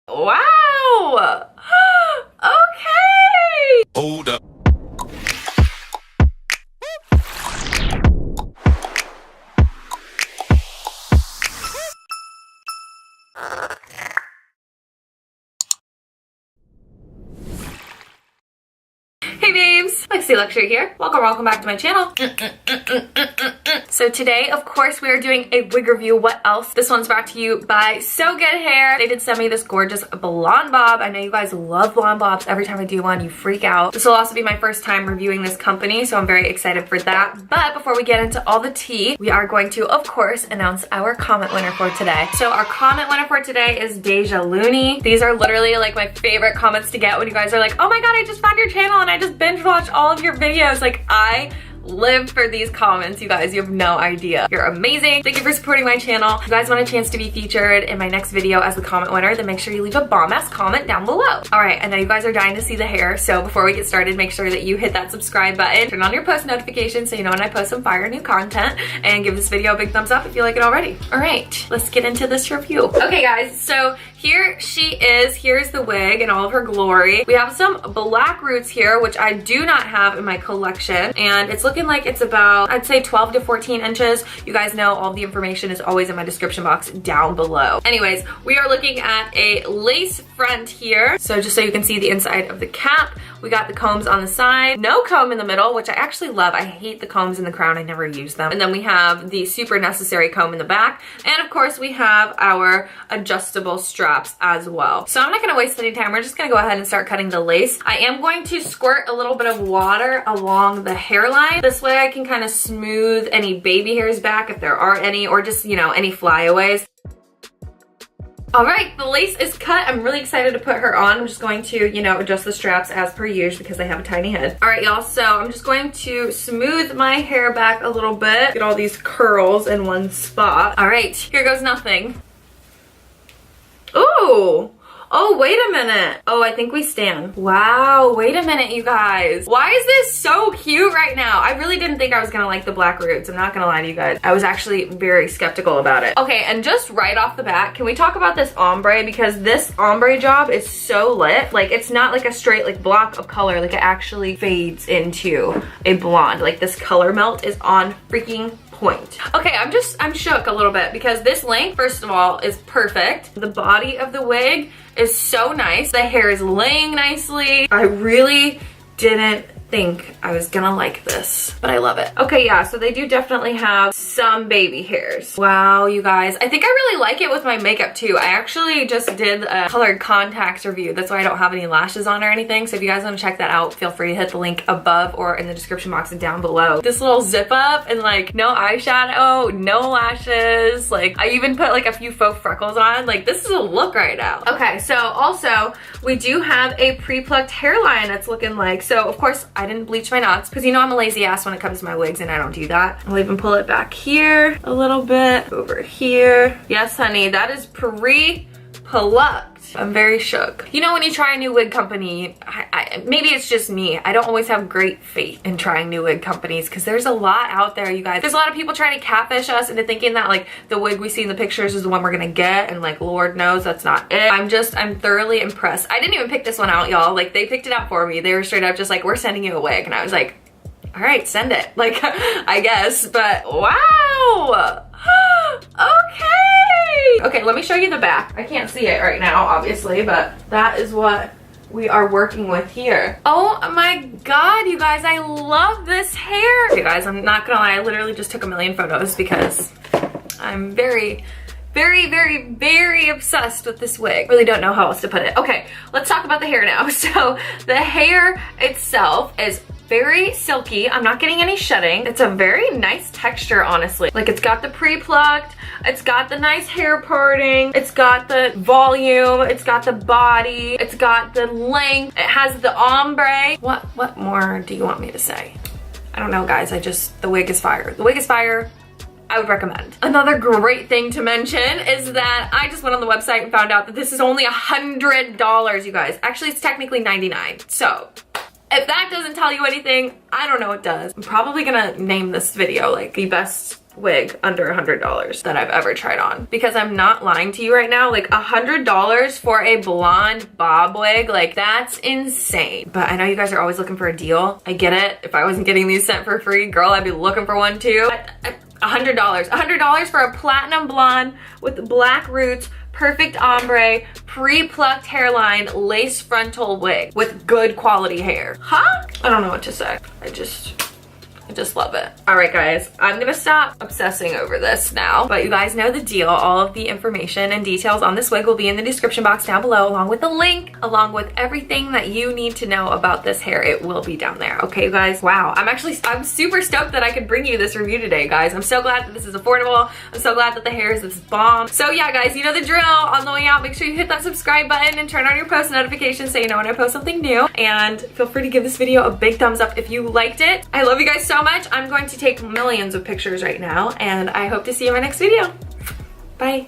Wow. Okay. Hold up. Hey babes, Lexi Luxury here. Welcome back to my channel. So today, of course, we are doing a wig review. What else? This one's brought to you by Sogoodhair. They did send me this gorgeous blonde bob. I know you guys love blonde bobs. Every time I do one, you freak out. This will also be my first time reviewing this company, so I'm very excited for that. But before we get into all the tea, we are going to, of course, announce our comment winner for today. So our comment winner for today is Deja Looney. These are literally like my favorite comments to get when you guys are like, oh my god, I just found your channel and I just binge watched all of your videos. Like, I live for these comments, you guys. You have no idea. You're amazing. Thank you for supporting my channel. If you guys want a chance to be featured in my next video as the comment winner, then make sure you leave a bomb-ass comment down below. All right, I know you guys are dying to see the hair, so before we get started, make sure that you hit that subscribe button, turn on your post notifications so you know when I post some fire new content, and give this video a big thumbs up if you like it already. All right, let's get into this review. Okay guys, so here she is. Here's the wig in all of her glory. We have some black roots here, which I do not have in my collection, and it's looking like it's about, I'd say 12 to 14 inches. You guys know all the information is always in my description box down below. Anyways, we are looking at a lace front here. So just so you can see the inside of the cap, we got the combs on the side, no comb in the middle, which I actually love. I hate the combs in the crown. I never use them. And then we have the super necessary comb in the back. And of course we have our adjustable straps as well. So I'm not gonna waste any time. We're just gonna go ahead and start cutting the lace. I am going to squirt a little bit of water along the hairline. This way I can kind of smooth any baby hairs back if there are any, or just, you know, any flyaways. All right, the lace is cut. I'm really excited to put her on. I'm just going to, you know, adjust the straps as per usual because I have a tiny head. All right, y'all, so I'm just going to smooth my hair back a little bit. Get all these curls in one spot. All right, here goes nothing. Ooh. Oh, wait a minute. Oh, I think we stand. Wow, wait a minute, you guys. Why is this so cute right now? I really didn't think I was gonna like the black roots. I'm not gonna lie to you guys. I was actually very skeptical about it. Okay, and just right off the bat, can we talk about this ombre? Because this ombre job is so lit. Like, it's not like a straight like block of color. Like, it actually fades into a blonde. Like, this color melt is on freaking point. Okay, I'm shook a little bit because this length, first of all, is perfect. The body of the wig is so nice. The hair is laying nicely. I really didn't think I was gonna like this, but I love it. Okay, yeah, so they do definitely have some baby hairs. Wow, you guys. I think I really like it with my makeup too. I actually just did a colored contacts review. That's why I don't have any lashes on or anything. So if you guys want to check that out, feel free to hit the link above or in the description box and down below. This little zip up and like no eyeshadow, no lashes. Like, I even put like a few faux freckles on. Like, this is a look right now. Okay, so also we do have a pre-plucked hairline that's looking like, so of course I didn't bleach my knots because you know I'm a lazy ass when it comes to my wigs and I don't do that. I'll even pull it back here a little bit, over here. Yes, honey, that is pre-plucked. I'm very shook. You know, when you try a new wig company, maybe it's just me. I don't always have great faith in trying new wig companies because there's a lot out there, you guys. There's a lot of people trying to catfish us into thinking that like the wig we see in the pictures is the one we're gonna get, and like Lord knows that's not it. I'm thoroughly impressed. I didn't even pick this one out, y'all. Like, they picked it out for me. They were straight up just like, we're sending you a wig, and I was like, all right, send it. Like, I guess, but wow. Okay, let me show you the back. I can't see it right now, obviously, but that is what we are working with here. Oh my god, you guys, I love this hair. Okay, guys, I'm not gonna lie, I literally just took a million photos because I'm very obsessed with this wig. Really don't know how else to put it. Okay, let's talk about the hair now. So the hair itself is very silky. I'm not getting any shedding. It's a very nice texture, honestly. Like, it's got the pre-plucked, it's got the nice hair parting, it's got the volume, it's got the body, it's got the length, it has the ombre. What more do you want me to say? I don't know, guys. The wig is fire. The wig is fire. I would recommend. Another great thing to mention is that I just went on the website and found out that this is only $100, you guys. Actually, it's technically $99. So if that doesn't tell you anything, I don't know what does. I'm probably gonna name this video like the best wig under $100 that I've ever tried on, because I'm not lying to you right now. Like $100 for a blonde bob wig, like that's insane. But I know you guys are always looking for a deal. I get it. If I wasn't getting these sent for free, girl, I'd be looking for one too. $100 for a platinum blonde with black roots, perfect ombre, pre-plucked hairline, lace frontal wig with good quality hair. Huh? I don't know what to say. I just love it. All right, guys, I'm gonna stop obsessing over this now, but you guys know the deal. All of the information and details on this wig will be in the description box down below, along with the link, along with everything that you need to know about this hair. It will be down there. Okay, you guys? Wow, I'm super stoked that I could bring you this review today, guys. I'm so glad that this is affordable. I'm so glad that the hair is this bomb. So yeah, guys, you know the drill. On the way out, make sure you hit that subscribe button and turn on your post notifications so you know when I post something new. And feel free to give this video a big thumbs up if you liked it. I love you guys so much. I'm going to take millions of pictures right now, and I hope to see you in my next video. Bye.